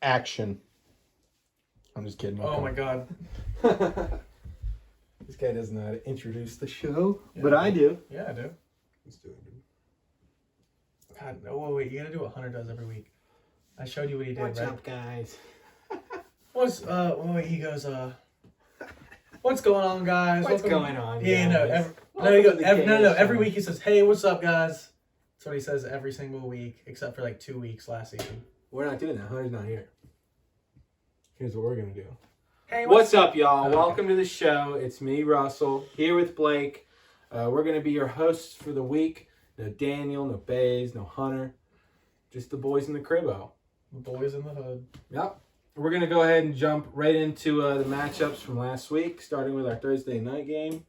Action. I'm just kidding. Oh my God. This guy doesn't know how to introduce the show, Yeah, but I do. Yeah, I do. Let's do it, dude. God, no, wait, you gotta do what Hunter does every week. I showed you what he did, What's right? up, guys? He goes, what's going on, guys? What's going on, Yeah, guys? Every week he says, hey, what's up, guys? That's what he says every single week, except for like 2 weeks last season. We're not doing that. Hunter's not here. Here's what we're going to do. Hey, what's up, y'all? Okay. Welcome to the show. It's me, Russell, here with Blake. We're going to be your hosts for the week. No Daniel, no Bays, no Hunter. Just the boys in the cribbo. The boys in the hood. Yep. We're going to go ahead and jump right into the matchups from last week, starting with our Thursday night game.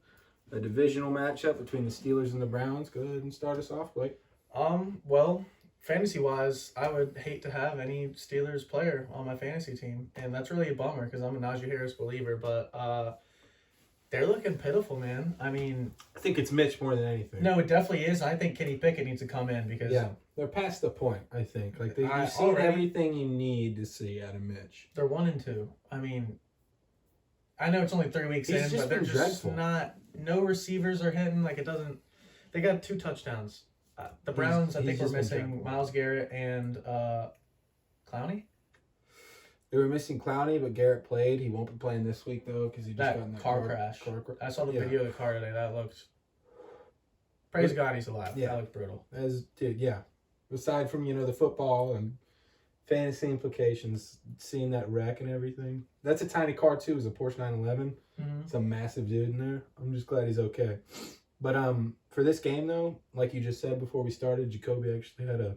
A divisional matchup between the Steelers and the Browns. Go ahead and start us off, Blake. Well, fantasy-wise, I would hate to have any Steelers player on my fantasy team, and that's really a bummer because I'm a Najee Harris believer, but they're looking pitiful, man. I mean... I think it's Mitch more than anything. No, it definitely is. I think Kenny Pickett needs to come in because... Yeah, they're past the point, I think. Like, you've seen everything you need to see out of Mitch. They're 1-2. I mean, I know it's only 3 weeks in, but they're just dreadful. Not... No receivers are hitting. Like, it doesn't... They got 2 touchdowns. The Browns, I think, were missing Myles Garrett and Clowney. They were missing Clowney, but Garrett played. He won't be playing this week, though, because he just got in that car crash. I saw the video of the car today. That looked... Praise God he's alive. Yeah. That looked brutal. Aside from, the football and fantasy implications, seeing that wreck and everything. That's a tiny car, too. It was a Porsche 911. Mm-hmm. It's a massive dude in there. I'm just glad he's okay. But for this game, though, like you just said before we started, Jacoby actually had a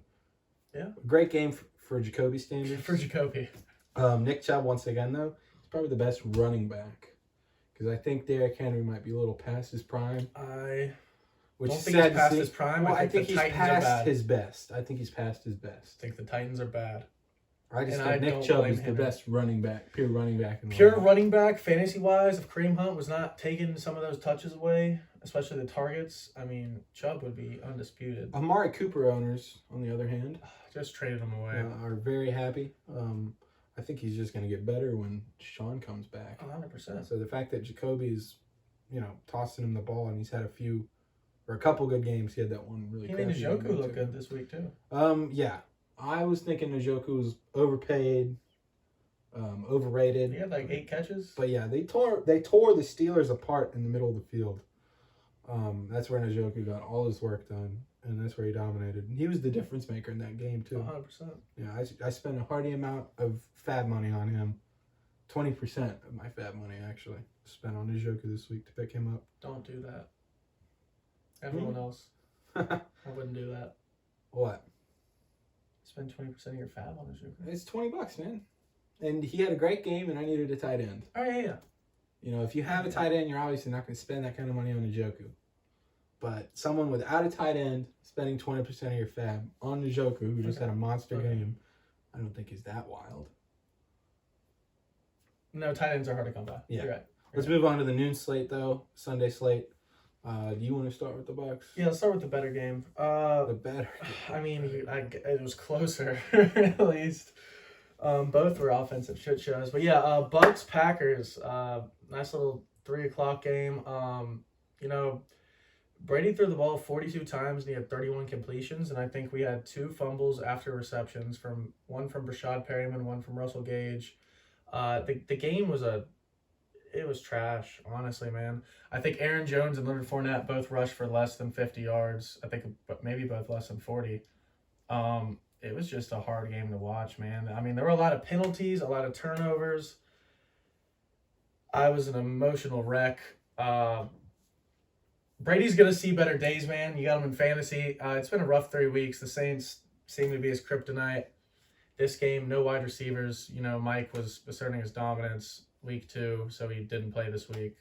great game for Jacoby standards. For Jacoby. Nick Chubb, once again, though, is probably the best running back. Because I think Derrick Henry might be a little past his prime. I don't think he's past his prime. Well, I think he's past his best. I think the Titans are bad. I just think Nick Chubb is the best running back, pure running back. Running back, fantasy-wise, if Kareem Hunt was not taking some of those touches away, especially the targets, I mean, Chubb would be undisputed. Amari Cooper owners, on the other hand, just traded him away. Are very happy. I think he's just going to get better when Sean comes back. 100%. So the fact that Jacoby's, tossing him the ball and he's had a couple good games. He had that one really. He made Njoku look good this week too. Yeah. I was thinking Njoku was overpaid, overrated. He had like 8 catches. But yeah, they tore the Steelers apart in the middle of the field. That's where Njoku got all his work done, and that's where he dominated. And he was the difference maker in that game too. 100%. Yeah, I spent a hearty amount of fab money on him. 20% of my fab money actually spent on Njoku this week to pick him up. Don't do that. Everyone else. I wouldn't do that. What? Spend 20% of your fab on Njoku. It's $20, man. And he had a great game, and I needed a tight end. Oh, yeah. If you have a tight end, you're obviously not going to spend that kind of money on Njoku. But someone without a tight end spending 20% of your fab on Njoku, who just had a monster game, I don't think is that wild. No, tight ends are hard to come by. Yeah. You're right. Let's move on to the noon slate, though. Sunday slate. Do you want to start with the Bucs? Yeah, let's start with the better game. The better game. I mean, it was closer, at least. Both were offensive shit shows. But yeah, Bucs, Packers. Nice little 3 o'clock game. Brady threw the ball 42 times and he had 31 completions. And I think we had 2 fumbles after receptions, one from Rashad Perryman, one from Russell Gage. The game was it was trash, honestly, man. I think Aaron Jones and Leonard Fournette both rushed for less than 50 yards. I think maybe both less than 40. It was just a hard game to watch, man. I mean, there were a lot of penalties, a lot of turnovers. I was an emotional wreck. Brady's going to see better days, man. You got him in fantasy. It's been a rough 3 weeks. The Saints seem to be his kryptonite. This game, no wide receivers. Mike was asserting his dominance week 2, so he didn't play this week.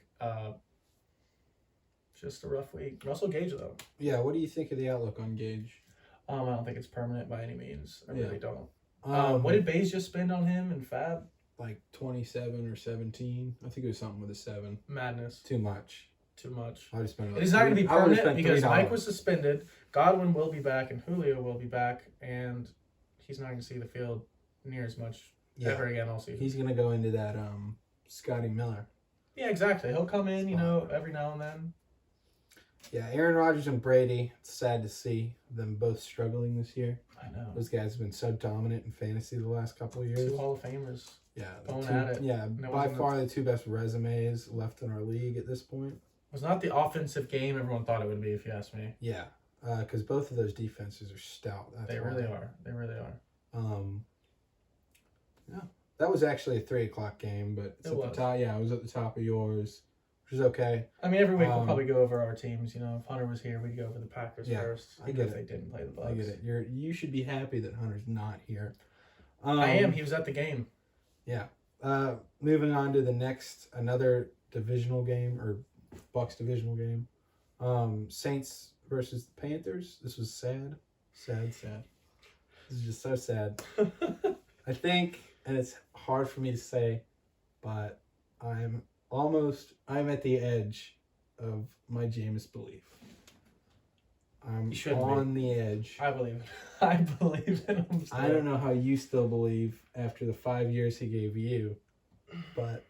Just a rough week. Russell Gage, though. Yeah, what do you think of the outlook on Gage? I don't think it's permanent by any means. I really don't. What did Bays just spend on him in fab? Like 27 or 17. I think it was something with a 7. Madness. Too much. I just spent it is not going to be permanent because Mike was suspended. Godwin will be back and Julio will be back, and he's not going to see the field near as much ever again all season. He's gonna go into that Scotty Miller. Yeah, exactly. He'll come in, every now and then. Yeah, Aaron Rodgers and Brady. It's sad to see them both struggling this year. I know. Those guys have been so dominant in fantasy the last couple of years. 2 Hall of Famers. Yeah, going at it. Yeah, by far the 2 best resumes left in our league at this point. It was not the offensive game everyone thought it would be, if you ask me. Yeah, because both of those defenses are stout. They really are. Yeah, that was actually a 3:00 game, but it's at the top. Yeah, it was at the top of yours, which is okay. I mean, every week we'll probably go over our teams. If Hunter was here, we'd go over the Packers first. I get it. If they didn't play the Bucs. I get it. You should be happy that Hunter's not here. I am. He was at the game. Yeah. Moving on to another divisional game, or Bucs divisional game. Saints versus the Panthers. This was sad. Sad. This is just so sad. I think, and it's hard for me to say, but I'm at the edge of my Jameis belief. I'm on the edge. I believe it. I believe in him still. I don't know how you still believe after the 5 years he gave you, but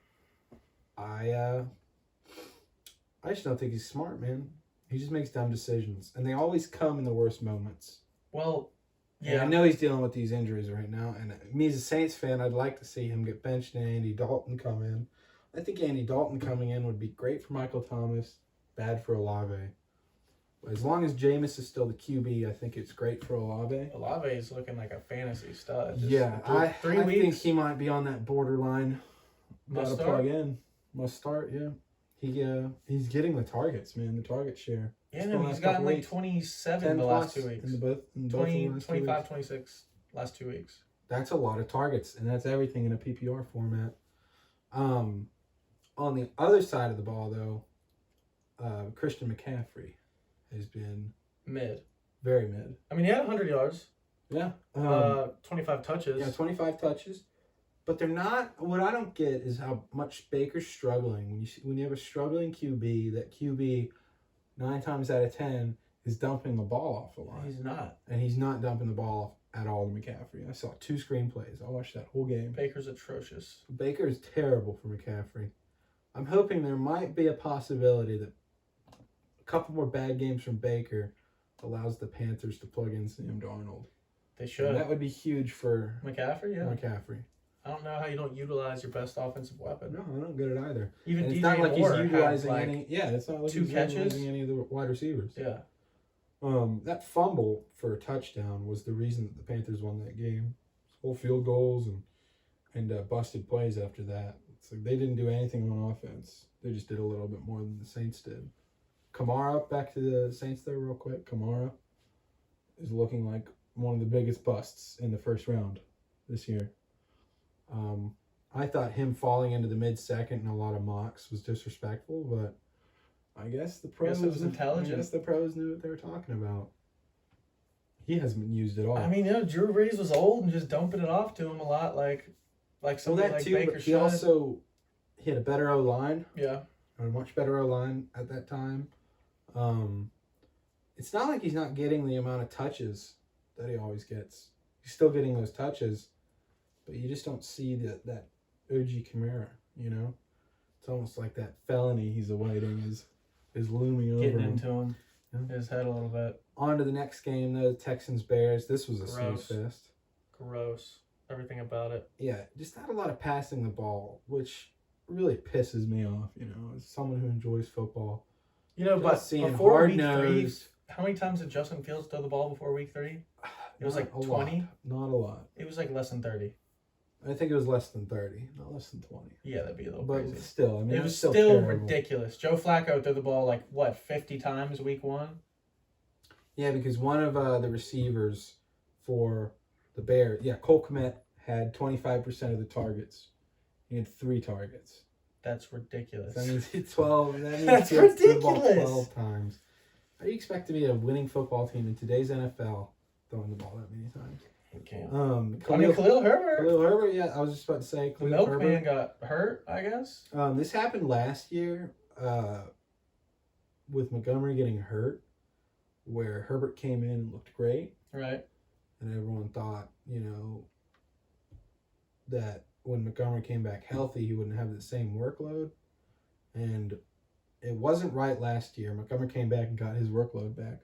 I just don't think he's smart, man. He just makes dumb decisions, and they always come in the worst moments. Well, yeah. And I know he's dealing with these injuries right now, and me as a Saints fan, I'd like to see him get benched and Andy Dalton come in. I think Andy Dalton coming in would be great for Michael Thomas, bad for Olave. As long as Jameis is still the QB, I think it's great for Olave. Olave is looking like a fantasy stud. I think he might be on that borderline. Gotta plug in. Must start, yeah. He's getting the targets, man. The target share. Yeah, no, he's gotten like 27 the last 2 weeks. In both 25, 26 last 2 weeks. That's a lot of targets, and that's everything in a PPR format. On the other side of the ball, though, Christian McCaffrey has been very mid. I mean, he had 100 yards. Yeah. 25 touches. Yeah, 25 touches. But they're not. What I don't get is how much Baker's struggling. When you have a struggling QB, that QB 9 times out of 10 is dumping the ball off a lot. He's not. And he's not dumping the ball off at all to McCaffrey. I saw 2 screenplays. I watched that whole game. Baker's atrocious. Baker is terrible for McCaffrey. I'm hoping there might be a possibility that a couple more bad games from Baker allows the Panthers to plug in Sam Darnold. They should. And that would be huge for McCaffrey, yeah. McCaffrey. I don't know how you don't utilize your best offensive weapon. No, I don't get it either. Even and DJ it's not like Moore he's utilizing had, any. Yeah, it's not like 2 he's utilizing any of the wide receivers. Yeah. That fumble for a touchdown was the reason that the Panthers won that game. Whole field goals and busted plays after that. It's like they didn't do anything on offense. They just did a little bit more than the Saints did. Kamara, back to the Saints there real quick. Kamara is looking like one of the biggest busts in the first round this year. I thought him falling into the mid-second in a lot of mocks was disrespectful, but I guess the pros was intelligent. I guess the pros knew what they were talking about. He hasn't been used at all. I mean, Drew Brees was old and just dumping it off to him a lot, like somebody like Baker should. He also had a better O-line. Yeah. A much better O-line at that time. It's not like he's not getting the amount of touches that he always gets. He's still getting those touches, but you just don't see that OG Kamara, It's almost like that felony he's awaiting is looming over him. Getting into him, his head a little bit. On to the next game, though, Texans Bears. This was a snooze fest. Gross. Everything about it. Yeah, just not a lot of passing the ball, which really pisses me off, as someone who enjoys football. But before week 3, how many times did Justin Fields throw the ball before week 3? It was like 20? Not a lot. It was like less than 30. I think it was less than 30, not less than 20. Yeah, that'd be a little but crazy. But still, I mean, it was still ridiculous. Joe Flacco threw the ball 50 times week 1? Yeah, because one of the receivers for the Bears, Cole Kmet had 25% of the targets. He had 3 targets. That's ridiculous. That means it's 12. That's ridiculous. The ball 12 times. How do you expect to be a winning football team in today's NFL throwing the ball that many times? Okay. Khalil Herbert. Khalil Herbert, yeah. I was just about to say the milkman got hurt, I guess. This happened last year with Montgomery getting hurt, where Herbert came in and looked great. Right. And everyone thought, that when Montgomery came back healthy, he wouldn't have the same workload. And it wasn't right last year. Montgomery came back and got his workload back.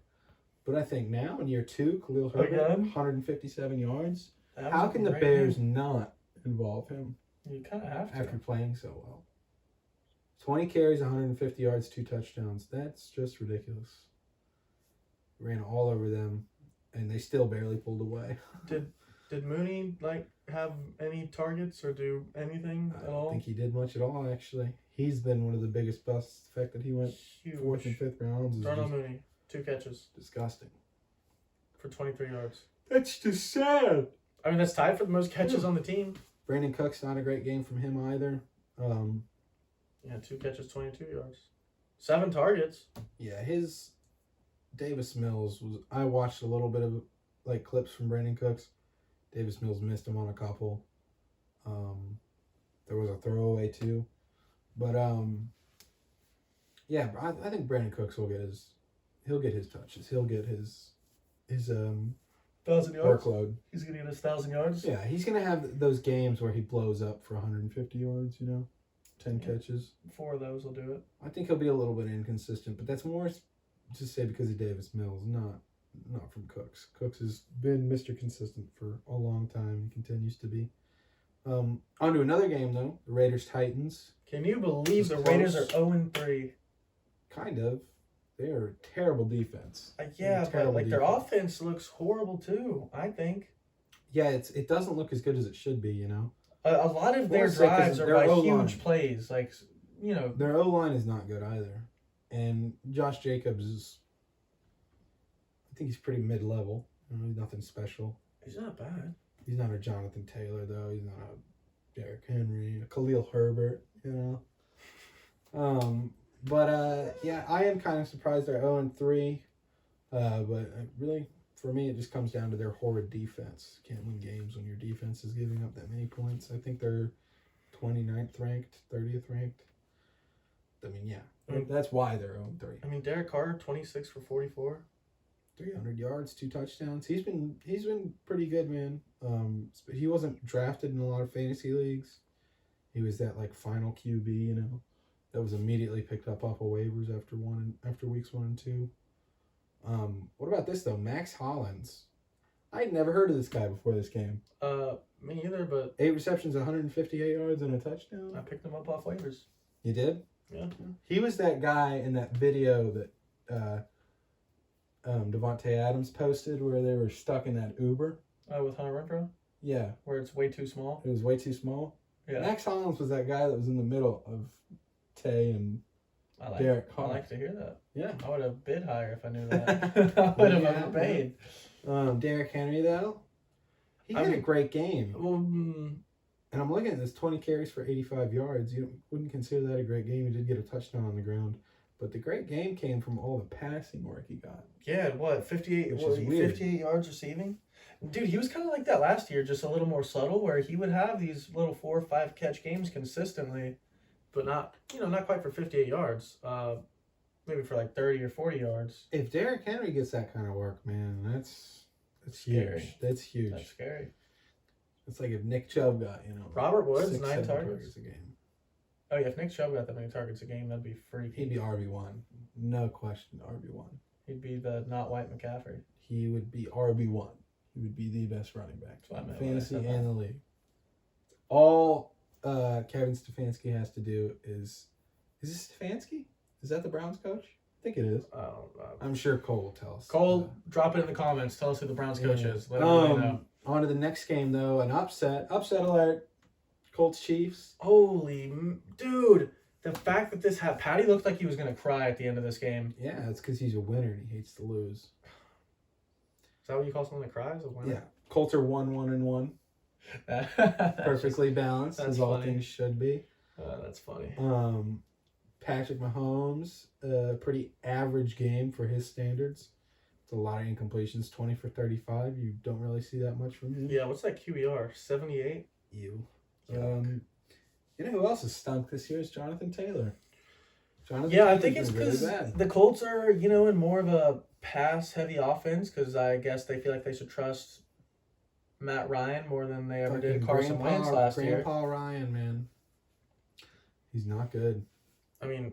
But I think now in year 2, Khalil Herbert, 157 yards. How can the Bears not involve him? You kind of have to. After playing so well. 20 carries, 150 yards, 2 touchdowns. That's just ridiculous. Ran all over them, and they still barely pulled away. Did Mooney have any targets or do anything at all? I don't think he did much at all, actually. He's been one of the biggest busts. The fact that he went Huge. 4th and 5th rounds is Darnell Mooney, 2 catches. Disgusting. For 23 yards. That's just sad. I mean, that's tied for the most catches on the team. Brandon Cook's not a great game from him either. 2 catches, 22 yards. 7 targets. Yeah, his Davis Mills was. I watched a little bit of clips from Brandon Cooks. Davis Mills missed him on a couple. There was a throwaway too, but yeah, I think Brandon Cooks will get his. He'll get his touches. He'll get his 1,000 yards. Workload. He's gonna get his 1,000 yards. Yeah, he's gonna have those games where he blows up for 150 yards. 10 catches. 4 of those will do it. I think he'll be a little bit inconsistent, but that's more to say because of Davis Mills, not from Cooks. Cooks has been Mr. Consistent for a long time and continues to be. On to another game, though. The Raiders-Titans. Can you believe the Raiders are 0-3? Kind of. They are a terrible defense. Yeah, but their offense looks horrible, too, I think. Yeah, it doesn't look as good as it should be, A lot of their drives are by huge plays. Their O-line is not good either. And Josh Jacobs is... I think he's pretty mid-level. He's nothing special. He's not bad. He's not a Jonathan Taylor, though. He's not a Derrick Henry, a Khalil Herbert, But, yeah, I am kind of surprised they're 0-3. But really, for me, it just comes down to their horrid defense. Can't win games when your defense is giving up that many points. I think they're 29th ranked, 30th ranked. I mean, yeah. That's why they're 0-3. I mean, Derek Carr, 26 for 44. 300 yards, 2 touchdowns. He's been pretty good, man. He wasn't drafted in a lot of fantasy leagues. He was that final QB, that was immediately picked up off of waivers after weeks 1 and 2. What about this though? Max Hollins. I had never heard of this guy before this game. Me either, but 8 receptions, 158 yards, and a touchdown. I picked him up off waivers. You did? Yeah. He was that guy in that video that Devontae Adams posted where they were stuck in that Uber. With Hunter Renfrow? Yeah. Where it's way too small? It was way too small? Yeah. Max Hollins was that guy that was in the middle of Tay and Derek Carr. I like to hear that. Yeah. I would have bid higher if I knew that. I would have overpaid. Derrick Henry, though, he had a great game. Well, and I'm looking at this 20 carries for 85 yards. You wouldn't consider that a great game. He did get a touchdown on the ground. But the great game came from all the passing work he got. Yeah, 58 yards receiving? Dude, he was kind of like that last year, just a little more subtle, where he would have these little 4 or 5 catch games consistently, but not quite for 58 yards. Maybe for 30 or 40 yards. If Derrick Henry gets that kind of work, man, that's scary. Huge. That's huge. That's scary. It's like if Nick Chubb got, Robert Woods, 6, 9 targets a game. Oh, yeah, if Nick Chubb got that many targets a game, that'd be freaky. He'd be RB1. No question, RB1. He'd be the not white McCaffrey. He would be RB1. He would be the best running back. Fantasy and the league. All Kevin Stefanski has to do is this Stefanski? Is that the Browns coach? I think it is. I don't know. I'm sure Cole will tell us. Cole, drop it in the comments. Tell us who the Browns coach is. Let everybody know. On to the next game, though. An upset. Upset alert. Colts Chiefs. Holy dude. The fact that this happened, Patty looked like he was going to cry at the end of this game. Yeah, it's because he's a winner and he hates to lose. Is that what you call someone that cries? A winner? Yeah. Colts are 1-1-1. Perfectly balanced, as all things should be. That's funny. Patrick Mahomes, pretty average game for his standards. It's a lot of incompletions, 20 for 35. You don't really see that much from him. Yeah, what's that QBR? 78? You know who else has stunk this year is Jonathan Taylor. I think it's because the Colts are, in more of a pass-heavy offense because I guess they feel like they should trust Matt Ryan more than they ever Fucking did Carson Wentz last year. Grandpa Ryan, man. He's not good. I mean,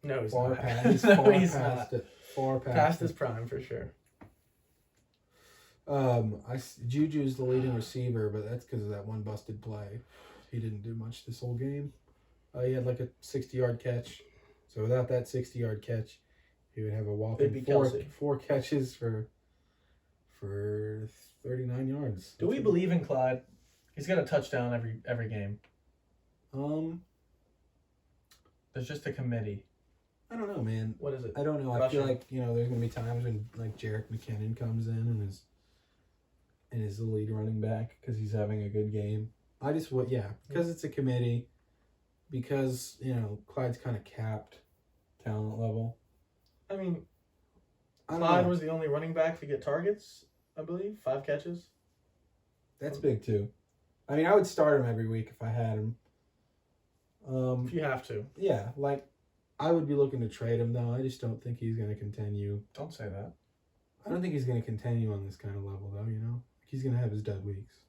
no, he's Far not. past, No, far he's past not. it. Far past Past it. his prime for sure. Juju's the leading receiver, but that's because of that one busted play. He didn't do much this whole game. He had like a 60-yard catch. So without that 60-yard catch, he would have a whopping four catches for 39 yards. Do we believe in Clyde? He's got a touchdown every game. There's just a committee. I don't know, man. What is it? I don't know. Rushing. I feel like, there's gonna be times when like Jerick McKinnon comes in and is the lead running back because he's having a good game. Because it's a committee, because Clyde's kind of capped talent level. I mean, Clyde was the only running back to get targets, I believe. 5 catches. That's big too. I mean, I would start him every week if I had him. If you have to. Yeah, like I would be looking to trade him though. I just don't think he's going to continue. Don't say that. I don't think he's going to continue on this kind of level though. He's going to have his dud weeks.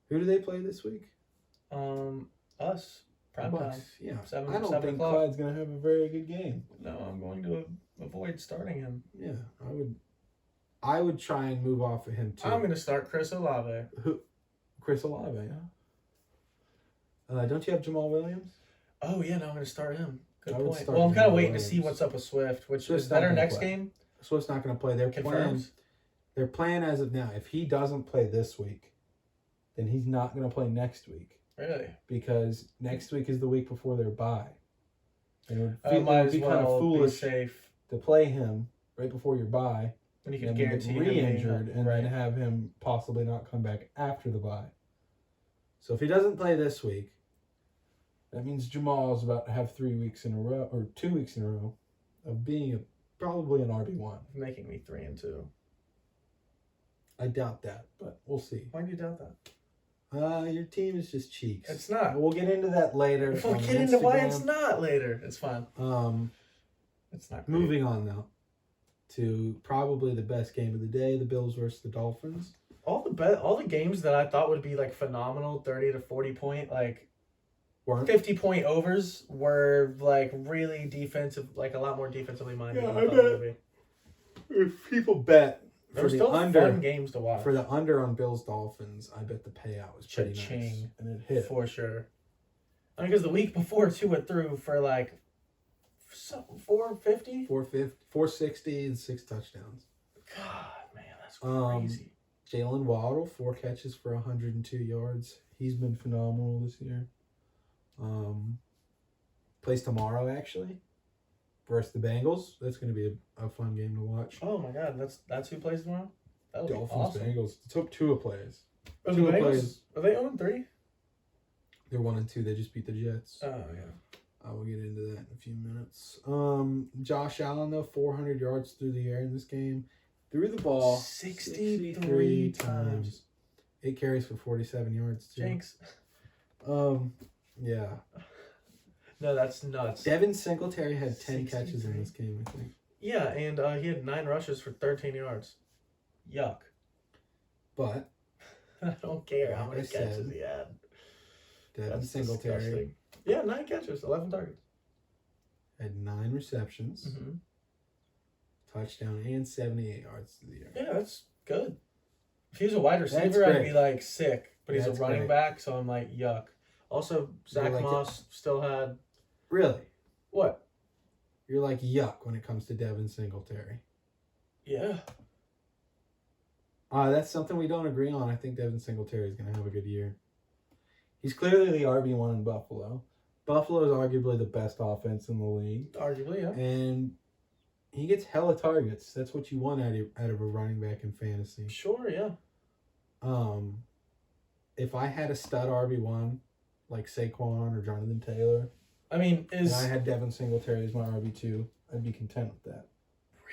Who do they play this week? Us. Prime time. Yeah. 7 I don't think o'clock. Clyde's going to have a very good game. No, I'm going to avoid starting him. Yeah, I would try and move off of him too. I'm going to start Chris Olave. Who? Chris Olave, yeah. Don't you have Jamal Williams? Oh, yeah, no, I'm going to start him. Good I would point. start Well, I'm kind Jamal of waiting Williams. to see what's up with Swift, which Swift's is that not our gonna next play. game? Swift's not going to play. Their plan as of now, if he doesn't play this week, then he's not going to play next week. Really? Because next week is the week before their bye. And Might as be well kind of foolish be safe. to play him right before your bye. When you can and guarantee get re-injured him and then have him possibly not come back after the bye. So if he doesn't play this week, that means Jamal is about to have 3 weeks in a row, or 2 weeks in a row, of being probably an RB1. Making me 3-2. I doubt that, but we'll see. Why do you doubt that? Your team is just cheeks. It's not. We'll get into that later. We'll get into why it's not later. It's fine. It's not great. Moving on now to probably the best game of the day, the Bills versus the Dolphins. All the games that I thought would be like phenomenal, 30 to 40 point, like 50-point overs were like really defensive, like a lot more defensively minded. Yeah, than I thought it would be. If people bet There were for the still under fun games to watch. for the under on Bills Dolphins, I bet the payout was pretty nice, Cha-ching. and it hit for sure. I mean, because the week before too, it threw for like 450, 460 and 6 touchdowns. God, man, that's crazy. Jalen Waddle 4 catches for 102 yards. He's been phenomenal this year. Plays tomorrow actually versus the Bengals. That's going to be a fun game to watch. Oh my God, that's who plays tomorrow. That would be Dolphins awesome. Bengals. Tua plays. Are the Bengals? Are they 0-3? They're 1-2. They just beat the Jets. Oh yeah. I will get into that in a few minutes. Josh Allen though 400 yards through the air in this game. Threw the ball 63 times. 8 carries for 47 yards too. Jinx. Yeah. No, that's nuts. Devin Singletary had 10 catches in this game, I think. Yeah, and he had 9 rushes for 13 yards. Yuck. But I don't care how many catches he had. Devin Singletary disgusting. Yeah, 9 catches, 11 targets. had 9 receptions, touchdown, and 78 yards through the air. Yeah, that's good. If he was a wide receiver, I'd be like sick. But he's a running back, so I'm like, yuck. Also, Zach Moss still had... Really? What? You're like, yuck when it comes to Devin Singletary. Yeah. That's something we don't agree on. I think Devin Singletary is going to have a good year. He's clearly the RB1 in Buffalo. Buffalo is arguably the best offense in the league. Arguably, yeah. And he gets hella targets. That's what you want out of a running back in fantasy. Sure, yeah. If I had a stud RB1, like Saquon or Jonathan Taylor, I mean, and I had Devin Singletary as my RB2, I'd be content with that.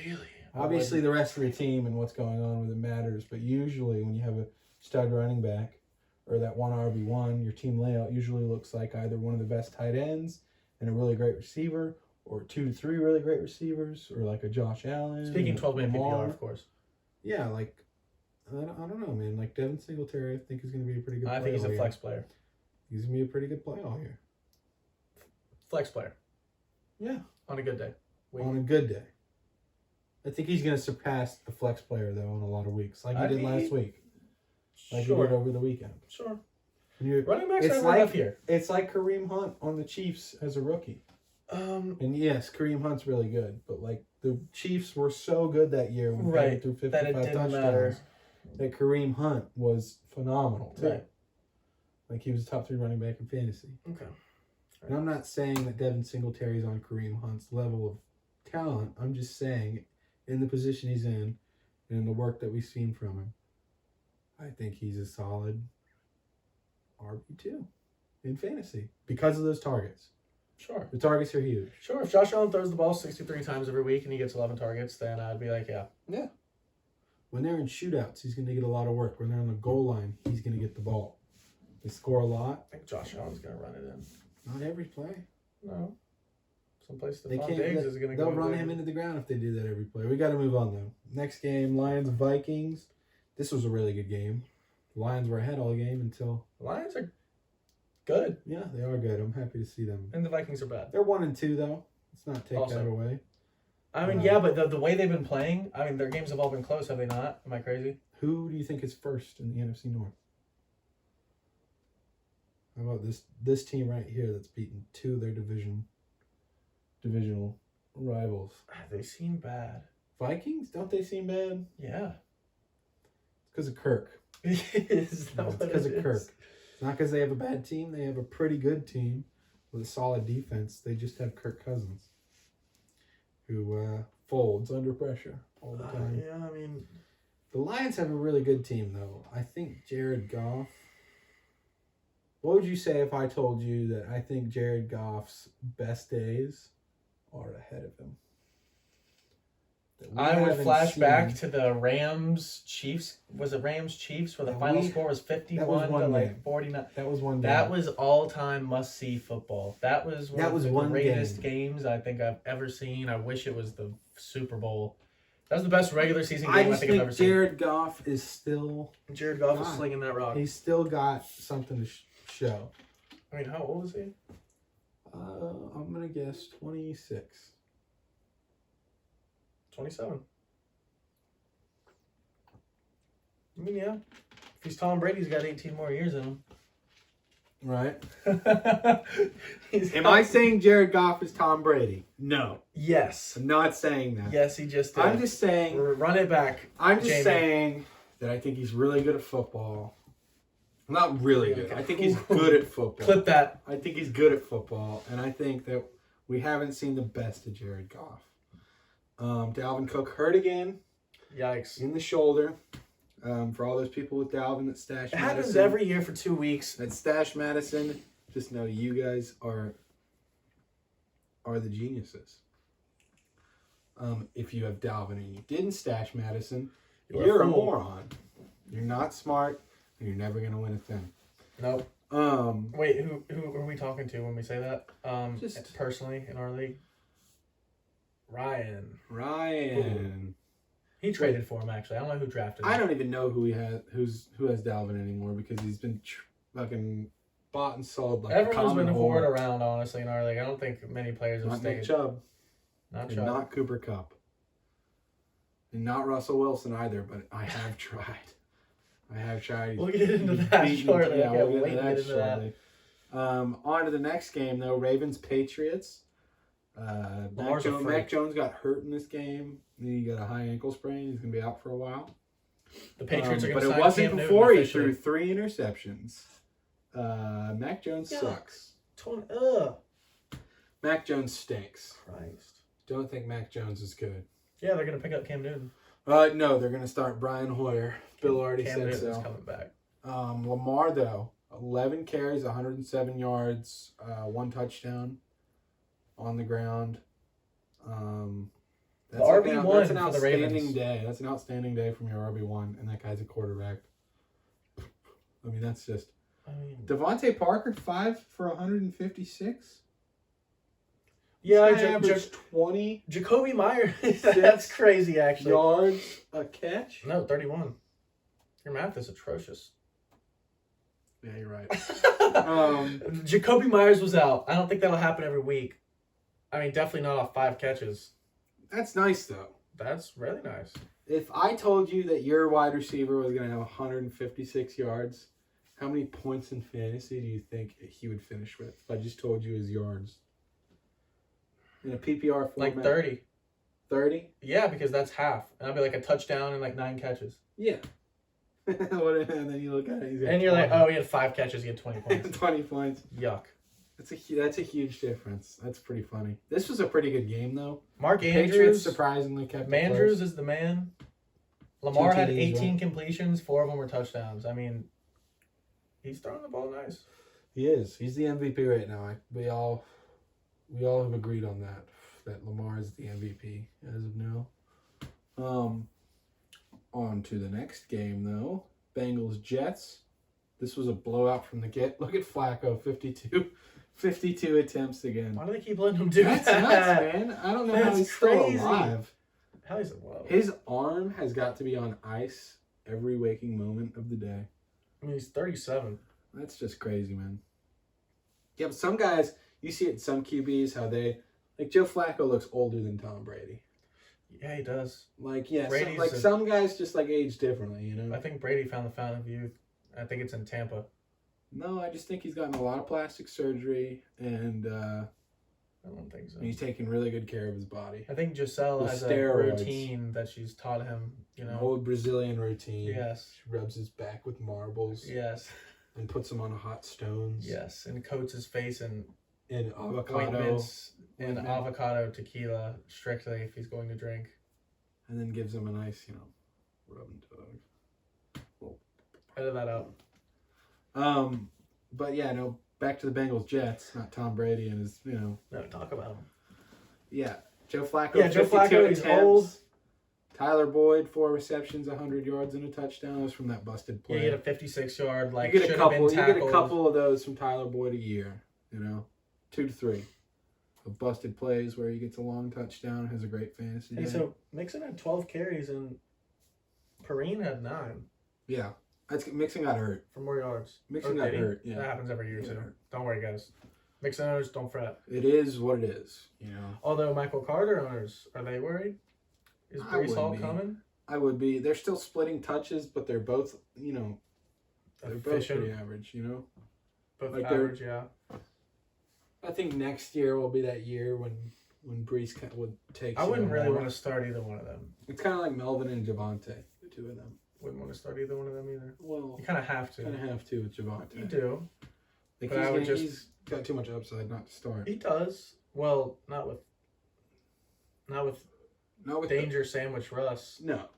Really? Obviously, the rest of your team and what's going on with it matters, but usually when you have a stud running back or that one RB1, your team layout usually looks like either one of the best tight ends and a really great receiver, or 2 to 3 really great receivers, or like a Josh Allen. Speaking 12-man PPR, of course. Yeah, like I don't know, man. Like Devin Singletary, I think is going to be a pretty good player. I think he's a flex player. He's going to be a pretty good player all year. Flex player. Yeah. On a good day. On a good day. I think he's going to surpass the flex player, though, in a lot of weeks. Like he did last week. Like he did over the weekend. Sure. Running backs are rough here. It's like Kareem Hunt on the Chiefs as a rookie. And yes, Kareem Hunt's really good. But, like, the Chiefs were so good that year when they threw 55 touchdowns that Kareem Hunt was phenomenal, too. Right. Like, he was a top 3 running back in fantasy. Okay. And I'm not saying that Devin Singletary is on Kareem Hunt's level of talent. I'm just saying, in the position he's in, and in the work that we've seen from him, I think he's a solid RB2 in fantasy because of those targets. Sure. The targets are huge. Sure. If Josh Allen throws the ball 63 times every week and he gets 11 targets, then I'd be like, yeah. Yeah. When they're in shootouts, he's going to get a lot of work. When they're on the goal line, he's going to get the ball. They score a lot. I think Josh Allen's going to run it in. Not every play. No. Someplace They'll run him into the ground if they do that every play. We got to move on, though. Next game, Lions-Vikings. This was a really good game. The Lions were ahead all game until... The Lions are good. Yeah, they are good. I'm happy to see them. And the Vikings are bad. They're 1-2, though. Let's not take that away. I mean, yeah, but the way they've been playing, I mean, their games have all been close, have they not? Am I crazy? Who do you think is first in the NFC North? How about this team right here that's beaten 2 of their divisional rivals? They seem bad. Vikings? Don't they seem bad? Yeah. It's because of Kirk. It's because of Kirk. It's not because they have a bad team. They have a pretty good team with a solid defense. They just have Kirk Cousins, who folds under pressure all the time. Yeah, I mean... The Lions have a really good team, though. I think Jared Goff... What would you say if I told you that I think Jared Goff's best days are ahead of him? I would flash back to the Rams-Chiefs. Was it Rams-Chiefs where the final score was 51 to like 49? That was one game. That was all-time must-see football. That was one of the greatest games I think I've ever seen. I wish it was the Super Bowl. That was the best regular season game I think I've ever seen. Jared Goff is still... Jared Goff is slinging that rock. He's still got something to show. I mean, how old is he? I'm going to guess 26. 27. I mean, yeah. If he's Tom Brady, he's got 18 more years in him. Right. Am I saying Jared Goff is Tom Brady? No. Yes. I'm not saying that. Yes, he just did. I'm just saying... Run it back, I'm just saying that I think he's really good at football. Not really good. I think he's good at football. Clip that. I think he's good at football, and I think that we haven't seen the best of Jared Goff. Dalvin Cook hurt again. Yikes. In the shoulder. For all those people with Dalvin that stash Madison. It happens every year for 2 weeks. That stash Madison. Just know you guys are the geniuses. If you have Dalvin and you didn't stash Madison, you're a moron. You're not smart. You're never going to win a thing. Nope. Wait, who are we talking to when we say that? Just personally in our league? Ryan. Ooh. He traded for him, actually. I don't know who drafted him. I don't even know who has Dalvin anymore because he's been fucking bought and sold like everyone's been forward around, honestly, in our league. I don't think many players have stayed. Not Nick Chubb. Not Chubb. Not Cooper Kupp. And not Russell Wilson either, but I have tried. We'll get into that shortly. Yeah, we'll get into that shortly. On to the next game, though. Ravens-Patriots. Mac Jones got hurt in this game. He got a high ankle sprain. He's going to be out for a while. The Patriots are going to sign But it wasn't before he threw 3 interceptions. Mac Jones sucks. Mac Jones stinks. Christ. Don't think Mac Jones is good. Yeah, they're going to pick up Cam Newton. No, they're going to start Brian Hoyer. Bill already Cam said Newton's so. coming back. Lamar, though, 11 carries, 107 yards, 1 touchdown on the ground. That's RB1 that's an outstanding day. That's an outstanding day from your RB1, and that guy's a quarterback. I mean, that's just... Devontae Parker, 5 for 156? Yeah, averaged 20. Jacoby Myers, that's crazy, actually. Yards a catch? No, 31. Your math is atrocious. Yeah, you're right. Jacoby Myers was out. I don't think that'll happen every week. I mean, definitely not off 5 catches. That's nice, though. That's really nice. If I told you that your wide receiver was going to have 156 yards, how many points in fantasy do you think he would finish with? If I just told you his yards. In a PPR format? Like 30. 30? Yeah, because that's half. And I'll be like a touchdown and like 9 catches. Yeah. And then you look at it. And you're like, oh, he had 5 catches, he had 20 points. 20 points. Yuck. That's a huge difference. That's pretty funny. This was a pretty good game, though. Mark Andrews. Patriots surprisingly kept it Andrews close. is the man. Lamar had 2 TDs, 18 right? completions, 4 of them were touchdowns. I mean, he's throwing the ball nice. He is. He's the MVP right now. We all have agreed on that Lamar is the MVP as of now. On to the next game, though. Bengals Jets. This was a blowout from the get. Look at Flacco, 52 attempts again. Why do they keep letting him do That's that? nuts, man. I don't know how he's crazy. still alive. How is it low? His arm has got to be on ice every waking moment of the day. I mean, he's 37. That's just crazy, man. Yeah, but some guys, you see it in some QBs, how they, like Joe Flacco looks older than Tom Brady. Yeah, he does. Like, yeah, Brady's some guys just like age differently, you know? I think Brady found the fountain of youth. I think it's in Tampa. No, I just think he's gotten a lot of plastic surgery and I don't think so. he's taking really good care of his body. I think Giselle With has steroids. a routine that she's taught him, you An know. old Brazilian routine. Yes. She rubs his back with marbles Yes. and puts him on hot stones. Yes. And coats his face in And avocado. ointments and ointment. avocado tequila strictly if he's going to drink. And then gives him a nice, rub and tug. Edit that out. But yeah, no, back to the Bengals Jets, not Tom Brady and his, No, talk about him. Yeah, Joe Flacco. Yeah, Joe 52 Flacco, he's attempts. old. Tyler Boyd, 4 receptions, 100 yards and a touchdown. It was from that busted play. Yeah, he had a 56-yard, like, you get should have been tackled. You get a couple of those from Tyler Boyd a year, 2 to 3. Of busted plays where he gets a long touchdown, has a great fantasy Hey, day. so Mixon had 12 carries and Perrine had 9 Yeah, Mixon got hurt. for more yards. Mixon Or got did he? hurt, yeah. That happens every year, He got too. hurt. Don't worry, guys. Mixon owners, don't fret. It is what it is, Although Michael Carter owners, are they worried? Is I Brees Hall wouldn't be. coming? I would be. They're still splitting touches, but they're both, they're both Efficient. pretty average, Both like they're- average, yeah. I think next year will be that year when Brees would take. I wouldn't really more. want to start either one of them. It's kind of like Melvin and Javante, the 2 of them. Wouldn't want to start either one of them either. Well, You kind of have to. kind of have to with Javante. You do. Like But I would he's got too much upside not to start. He does. Well, not with Not with danger sandwich Russ. No.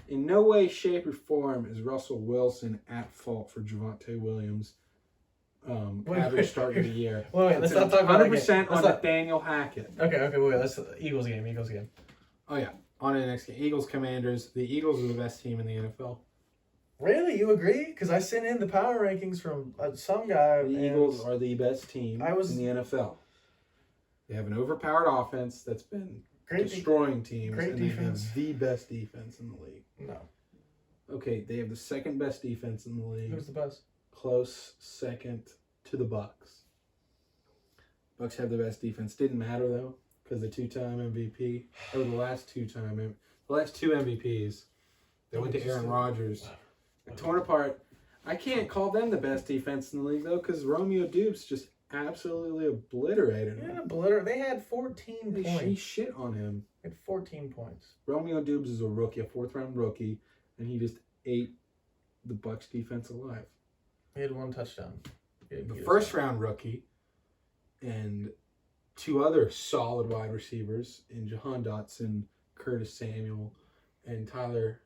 In no way, shape, or form is Russell Wilson at fault for Javante Williams' average start of the year. Wait, let's not talk about that game. 100% on Let's not- Nathaniel Hackett. Okay, wait. Let's Eagles game. Oh yeah, on to the next game. Eagles Commanders. The Eagles are the best team in the NFL. Really, you agree? Because I sent in the power rankings from some guy. The and Eagles are the best team I was- in the NFL. They have an overpowered offense that's been great. destroying teams, great and defense. they have the best defense in the league. No, Okay, they have the second best defense in the league. who's the best? Close second to the Bucks. Bucks have the best defense. Didn't matter though, because the 2-time MVP or the last two MVPs, they went to Aaron Rodgers. Torn apart. I can't call them the best defense in the league though, because Romeo Dubes just absolutely obliterated Yeah, him. They had 14 He points. shit on him. They had 14 points. Romeo Dubes is a rookie, a 4th-round rookie, and he just ate the Bucks defense alive. He had 1 touchdown. The first-round rookie and 2 other solid wide receivers in Jahan Dotson, Curtis Samuel, and Devontae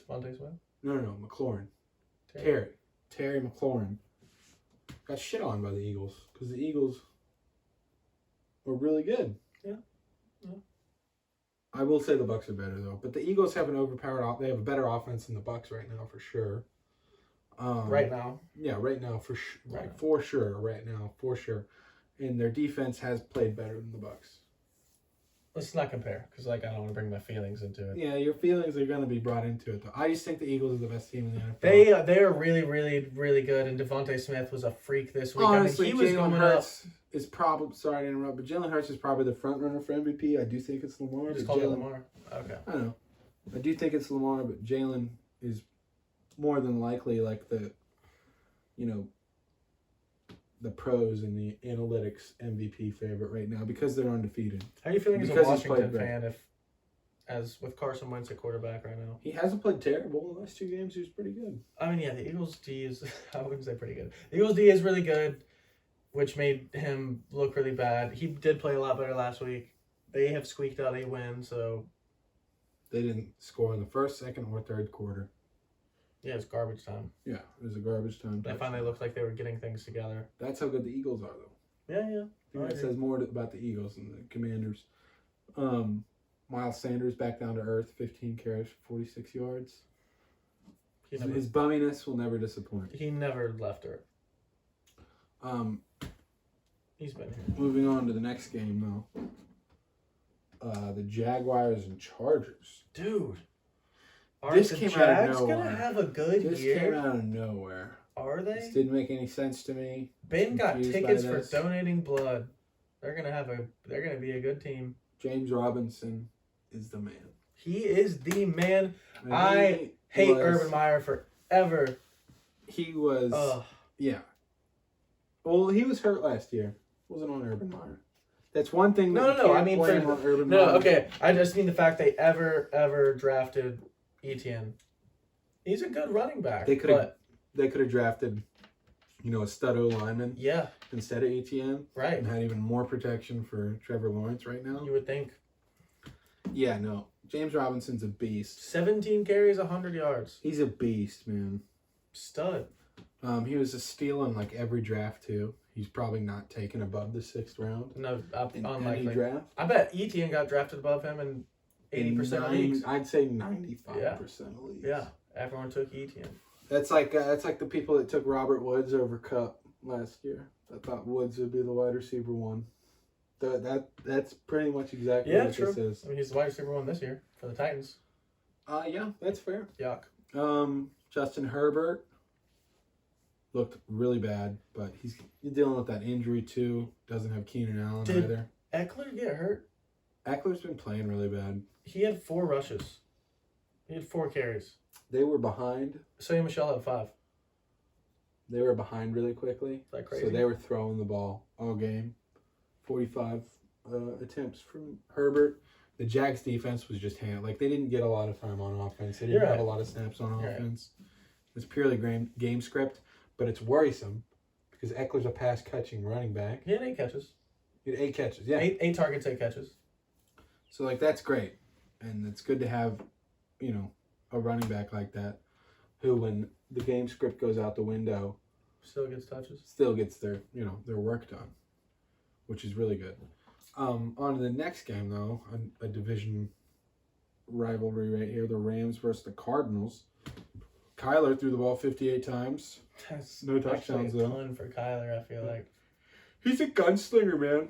Smith? No, McLaurin. Terry McLaurin got shit on by the Eagles because the Eagles were really good. Yeah. I will say the Bucks are better though, but the Eagles have an overpowered. They have a better offense than the Bucks right now for sure. Right now. Yeah, right now for sure. Right now. For sure. Right now for sure, and their defense has played better than the Bucks. Let's not compare, because I don't want to bring my feelings into it. Yeah, your feelings are going to be brought into it, though. I just think the Eagles are the best team in the NFL. They are really, really, really good, and Devontae Smith was a freak this week. Honestly, he was Jalen going Hurts is probably, sorry to interrupt, but Jalen Hurts is probably the front runner for MVP. I do think it's Lamar. Just call it Lamar. Okay. I know. I do think it's Lamar, but Jalen is more than likely the pros and the analytics MVP favorite right now because they're undefeated. How are you feeling as a Washington fan as with Carson Wentz at quarterback right now? He hasn't played terrible in the last 2 games. He was pretty good. I mean, yeah, the Eagles' D is, I wouldn't say pretty good. The Eagles' D is really good, which made him look really bad. He did play a lot better last week. They have squeaked out a win, so. They didn't score in the first, second, or third quarter. Yeah, it's garbage time. Yeah, it was a garbage time. They finally looked like they were getting things together. That's how good the Eagles are, though. Yeah. I think that says more about the Eagles than the Commanders. Miles Sanders back down to earth, 15 carries, 46 yards. His bumminess will never disappoint. He never left Earth. He's been here. Moving on to the next game, though. The Jaguars and Chargers. Dude. This came out of nowhere. Gonna have a good year? This came out of nowhere. Are they? This didn't make any sense to me. Ben got tickets for donating blood. They're gonna be a good team. James Robinson is the man. He is the man. I hate Urban Meyer forever. He was yeah. Well, he was hurt last year. Wasn't on Urban Meyer. That's one thing. No. I mean, on Urban Meyer. Okay. I just mean the fact they ever drafted Etienne. He's a good running back. They could have drafted, a stud O-lineman. Yeah. Instead of Etienne. Right. And had even more protection for Trevor Lawrence right now. You would think. Yeah, no. James Robinson's a beast. 17 carries, 100 yards. He's a beast, man. Stud. He was a steal in every draft too. He's probably not taken above the 6th round. No, unlikely. Any draft. I bet Etienne got drafted above him in 80% of leagues. I'd say 95% of leagues. Yeah, everyone took Etienne. That's like the people that took Robert Woods over Kupp last year. I thought Woods would be the wide receiver 1. That's pretty much exactly what true. this is. I mean, he's the wide receiver 1 this year for the Titans. Yeah, that's fair. Yuck. Justin Herbert looked really bad, but he's dealing with that injury too. Doesn't have Keenan Allen either. Eckler get hurt? Eckler's been playing really bad. He had 4 rushes. He had 4 carries. They were behind. Sonny Michel had 5. They were behind really quickly. Is that crazy? So they were throwing the ball all game. 45 attempts from Herbert. The Jags defense was just they didn't get a lot of time on offense. They didn't have a lot of snaps on offense. It's purely game script, but it's worrisome because Eckler's a pass-catching running back. He had 8 catches. He had 8 catches, yeah. 8 targets, 8 catches. So, that's great. And it's good to have, a running back like that who, when the game script goes out the window, still gets touches. Still gets their work done, which is really good. On to the next game, though, a division rivalry right here, the Rams versus the Cardinals. Kyler threw the ball 58 times. That's no touchdowns, though. A ton for Kyler, I feel like. He's a gunslinger, man.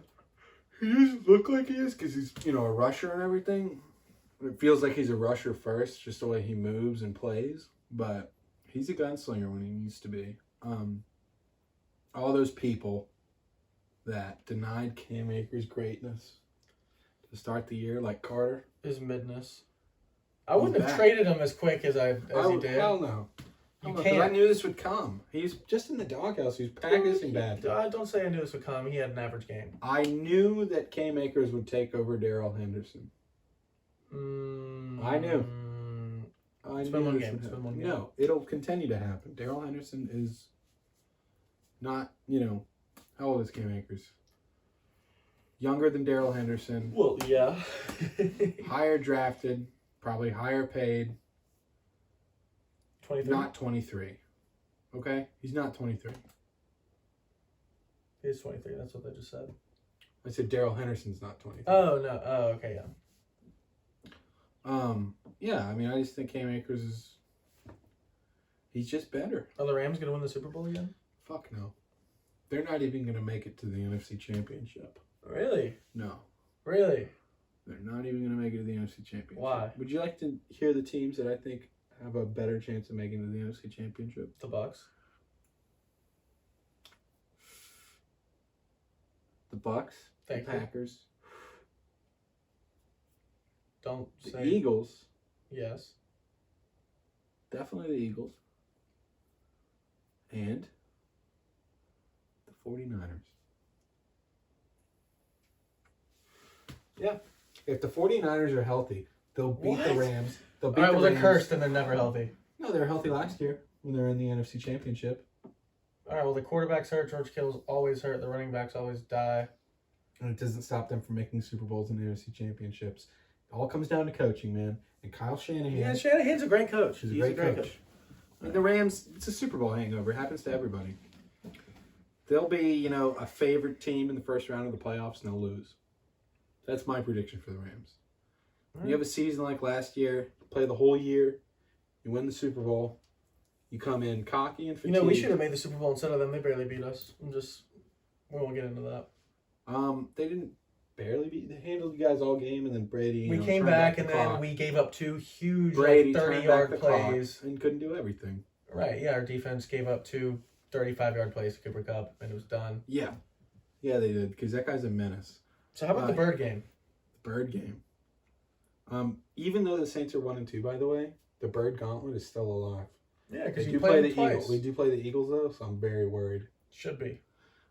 He doesn't look like he is because he's, a rusher and everything. It feels like he's a rusher first, just the way he moves and plays. But he's a gunslinger when he needs to be. All those people that denied Cam Akers' greatness to start the year, like Carter. His midness. I wouldn't have traded him as quick as he did. Hell no. I knew this would come. He was just in the doghouse. He was practicing bad. Don't say I knew this would come. He had an average game. I knew that Cam Akers would take over Darrell Henderson. I knew. It's been one game. No, it'll continue to happen. Darrell Henderson is not, how old is Cam Akers? Younger than Darrell Henderson. Well, yeah. Higher drafted, probably higher paid. 23? Not 23. Okay? He's not 23. He's 23. That's what they just said. I said Darrell Henderson's not 23. Oh, no. Oh, okay, yeah. Yeah, I mean, I just think Cam Akers he's just better. Are the Rams going to win the Super Bowl again? Fuck no. They're not even going to make it to the NFC Championship. Really? No. Really? They're not even going to make it to the NFC Championship. Why? Would you like to hear the teams that I think have a better chance of making it to the NFC Championship? The Bucks. The Bucks. Thank the you. Packers. Don't The say. Eagles. Yes. Definitely the Eagles. And the 49ers. Yeah. If the 49ers are healthy, they'll beat the Rams. They'll beat All right, the well, Rams. they're cursed and they're never healthy. No, they were healthy last year when they were in the NFC Championship. All right, well, the quarterback's hurt. George Kittle's always hurt. The running backs always die. And it doesn't stop them from making Super Bowls and NFC Championships. It all comes down to coaching, man. And Kyle Shanahan. Yeah, Shanahan's a great coach. He's a great coach. And the Rams, it's a Super Bowl hangover. It happens to everybody. They'll be, a favorite team in the first round of the playoffs, and they'll lose. That's my prediction for the Rams. Right. You have a season like last year, you play the whole year, you win the Super Bowl, you come in cocky and fatigued. We should have made the Super Bowl instead of them. They barely beat us. We won't get into that. They didn't barely beat. They handled you guys all game, and then Brady. We came back, and then we gave up 2 huge 30-yard plays and couldn't do everything. Right. Yeah, our defense gave up 2 35-yard plays to Cooper Kupp, and it was done. Yeah, they did because that guy's a menace. So how about the Bird game? The Bird game. Even though the Saints are 1-2, by the way, the Bird Gauntlet is still alive. Yeah, because you play the Eagles. We do play the Eagles though, so I'm very worried. Should be.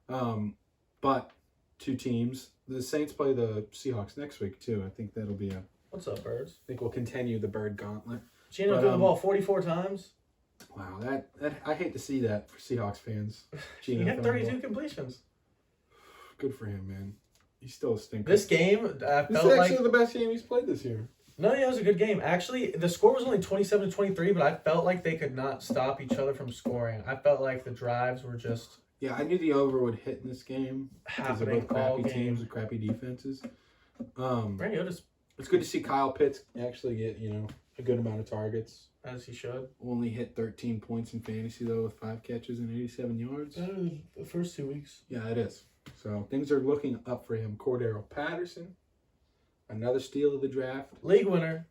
But 2 teams. The Saints play the Seahawks next week too. I think that'll be a. What's up, Birds? I think we'll continue the Bird Gauntlet. Gino threw the ball 44 times. Wow, that I hate to see that for Seahawks fans. He had 32 completions. Good for him, man. He's still a stinker. This game, this is actually the best game he's played this year. No, it was a good game. Actually, the score was only 27-23, but I felt like they could not stop each other from scoring. I felt like the drives were just... Yeah, I knew the over would hit in this game. Happening because of both all crappy game. teams with crappy defenses. It's good to see Kyle Pitts actually get, a good amount of targets. As he should. Only hit 13 points in fantasy, though, with 5 catches and 87 yards. Better than the first 2 weeks. Yeah, it is. So things are looking up for him. Cordarrell Patterson, another steal of the draft. League winner.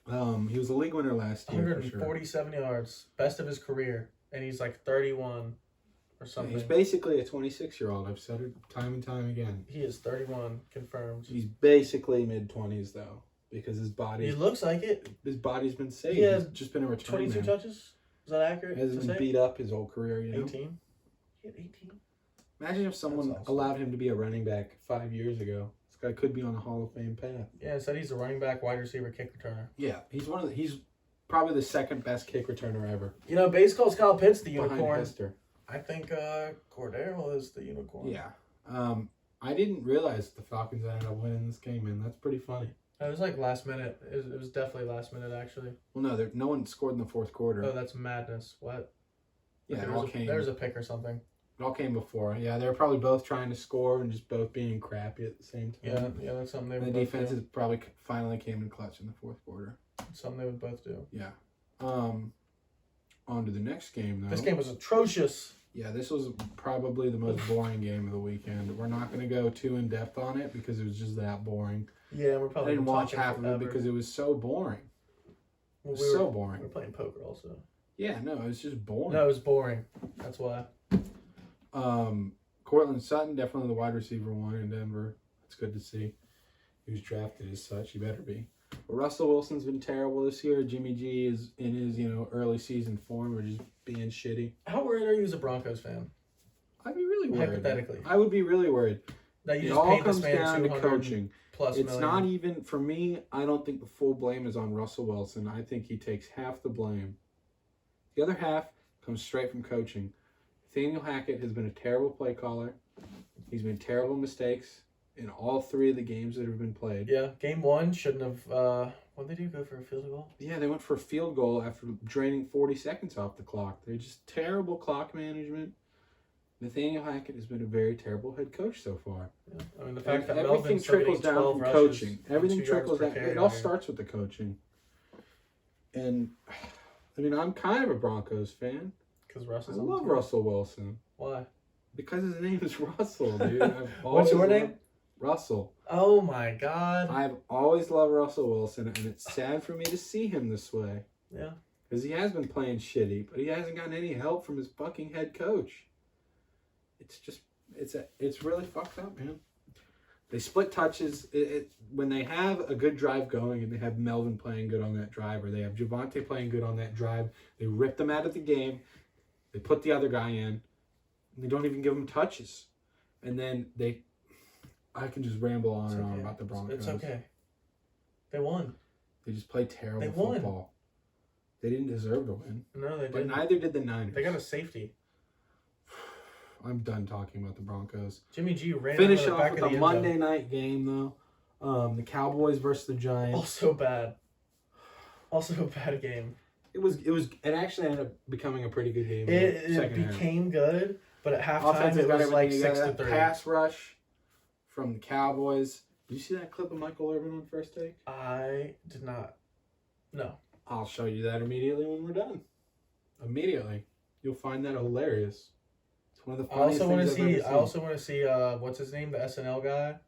He was a league winner last year. 147 yards. Best of his career. And he's like 31 or something. He's basically a 26-year-old. I've said it time and time again. He is 31, confirmed. He's basically mid-20s, though, because his body... He looks like it. His body's been saved. He has He's just been a return 22 man. touches? Is that accurate? He hasn't been beat up his whole career, 18? He had 18? Imagine if someone allowed him to be a running back 5 years ago. This guy could be on a Hall of Fame path. Yeah, instead he's a running back, wide receiver, kick returner. Yeah, he's probably the second best kick returner ever. Base calls Kyle Pitts the unicorn. Behind Hester. I think Cordarrell is the unicorn. Yeah. I didn't realize the Falcons ended up winning this game, man. That's pretty funny. It was like last minute. It was definitely last minute, actually. Well, no, no one scored in the fourth quarter. Oh, that's madness. What? Yeah, there's a pick or something. It all came before. Yeah, they were probably both trying to score and just both being crappy at the same time. Yeah, that's something they would the both defenses do. probably finally came in clutch in the fourth quarter. Something they would both do. Yeah. On to the next game, though. This game was atrocious. Yeah, this was probably the most boring game of the weekend. We're not going to go too in-depth on it because it was just that boring. Yeah, we're probably I didn't watch half of it because it was so boring. It was so boring. We were playing poker also. Yeah, no, it was just boring. No, it was boring. That's why. Cortland Sutton, definitely the wide receiver one in Denver. It's good to see. He was drafted as such. He better be. But Russell Wilson's been terrible this year. Jimmy G is in his, early season form or just being shitty. How worried are you as a Broncos fan? I'd be really worried. Hypothetically. I would be really worried. That you it just all paid comes this man down to coaching. Plus it's million. not even, for me, I don't think the full blame is on Russell Wilson. I think he takes half the blame. The other half comes straight from coaching. Nathaniel Hackett has been a terrible play caller. He's made terrible mistakes in all 3 of the games that have been played. Yeah, game 1 shouldn't have... what did they do? Go for a field goal? Yeah, they went for a field goal after draining 40 seconds off the clock. They're just terrible clock management. Nathaniel Hackett has been a very terrible head coach so far. Yeah. I mean, the fact that everything trickles down from coaching. Everything trickles down. It all starts with the coaching. And, I mean, I'm kind of a Broncos fan. Because Russell's I love Russell Wilson. Why? Because his name is Russell, dude. What's your name? Russell. Oh my God. I've always loved Russell Wilson, and it's sad for me to see him this way. Yeah. Because he has been playing shitty, but he hasn't gotten any help from his fucking head coach. It's really fucked up, man. They split touches. When they have a good drive going and they have Melvin playing good on that drive, or they have Javonte playing good on that drive, they rip them out of the game. They put the other guy in. And they don't even give him touches. And then I can just ramble on and on about the Broncos. It's okay. They won. They just play terrible football. They didn't deserve to win. No, they didn't. But neither did the Niners. They got a safety. I'm done talking about the Broncos. Jimmy G ran Finish out of the off back with of the a end Monday zone. night game, though. The Cowboys versus the Giants. Also bad. Also a bad game. It actually ended up becoming a pretty good game. It became good, but at halftime it was like 6-3. Pass rush from the Cowboys. Did you see that clip of Michael Irvin on First Take? I did not. No. I'll show you that immediately when we're done. Immediately. You'll find that hilarious. It's one of the funniest things I've ever seen. I also want to see what's his name, the SNL guy.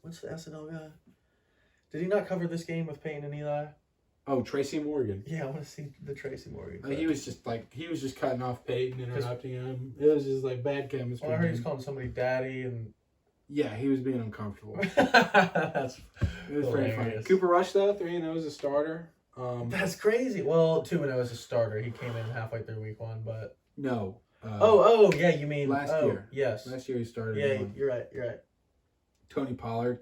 What's the SNL guy? Did he not cover this game with Peyton and Eli? Oh, Tracy Morgan. Yeah, I want to see the Tracy Morgan. He was just cutting off Peyton, interrupting him. It was just like bad chemistry. Well, I heard he's calling somebody daddy and. Yeah, he was being uncomfortable. It was pretty funny. Cooper Rush though, 3-0 as a starter. That's crazy. Well, 2-0 as a starter. He came in halfway through week 1, but no. Yeah, you mean last year? Yes. Last year he started. Yeah, you're right. Tony Pollard,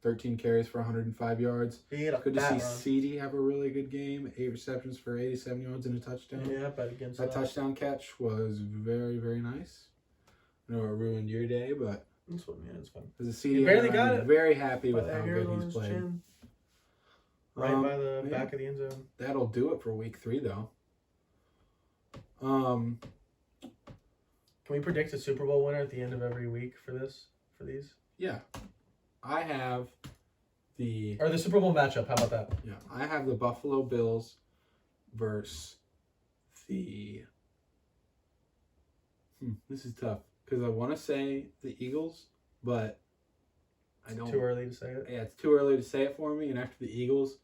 13 carries for 105 yards. Good to see CD have a really good game. 8 receptions for 87 yards and a touchdown. Yeah, but against that touchdown catch was very, very nice. I know it ruined your day, but it's fun. As a CD, he barely got it. Very happy with how good he's played. Right by the back of the end zone. That'll do it for week 3, though. Can we predict a Super Bowl winner at the end of every week for these? Yeah. I have the Super Bowl matchup. How about that? Yeah, I have the Buffalo Bills versus the. This is tough because I want to say the Eagles, but I don't. Too early to say it. Yeah, it's too early to say it for me. And after the Eagles,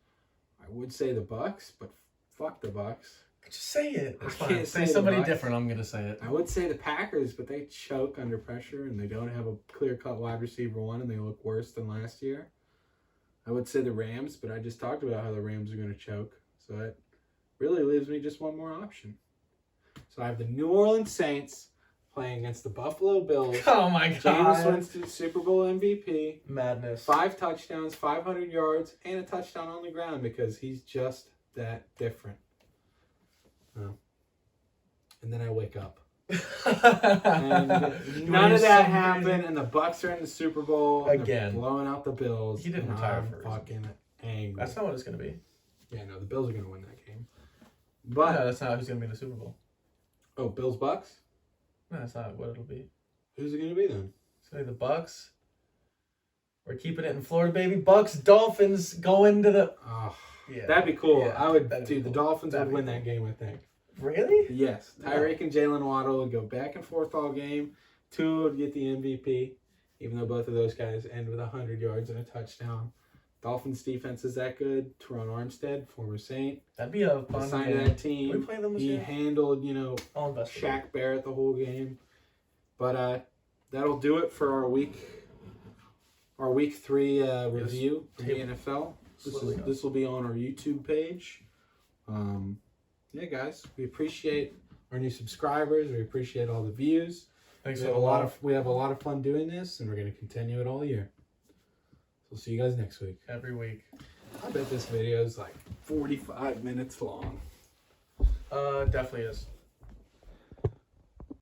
I would say the Bucks, but fuck the Bucks. Just say it. It's fine. Say somebody different. I'm gonna say it. I would say the Packers, but they choke under pressure and they don't have a clear-cut wide receiver one, and they look worse than last year. I would say the Rams, but I just talked about how the Rams are going to choke, so that really leaves me just one more option. So I have the New Orleans Saints playing against the Buffalo Bills. Oh my God! Jameis Winston, Super Bowl MVP. Madness. 5 touchdowns, 500 yards, and a touchdown on the ground because he's just that different. And then I wake up. And none of that happened, and the Bucks are in the Super Bowl again, they're blowing out the Bills. He didn't retire for fucking angry. That's not what it's gonna be. Yeah, no, the Bills are gonna win that game. But no, that's not who's gonna be in the Super Bowl. Oh, Bills Bucks? No, that's not what it'll be. Who's it gonna be then? It's gonna be the Bucks. We're keeping it in Florida, baby. Bucks, Dolphins go into the. Oh, yeah, that'd be cool. Yeah, I would, dude. The Dolphins would win that game, I think. Really? Yes. Tyreek and Jalen Waddle would go back and forth all game. Tua would get the MVP, even though both of those guys end with 100 yards and a touchdown. Dolphins defense is that good. Teron Armstead, former Saint. That'd be a fun game. That team. Can we play them this year? He handled, Shaq Barrett the whole game. But that'll do it for our week 3 review of the NFL. This will be on our YouTube page. Yeah, guys, we appreciate our new subscribers. We appreciate all the views. Thanks we have a lot of fun doing this, and we're going to continue it all year. So see you guys next week. Every week. I bet this video is like 45 minutes long. Definitely is.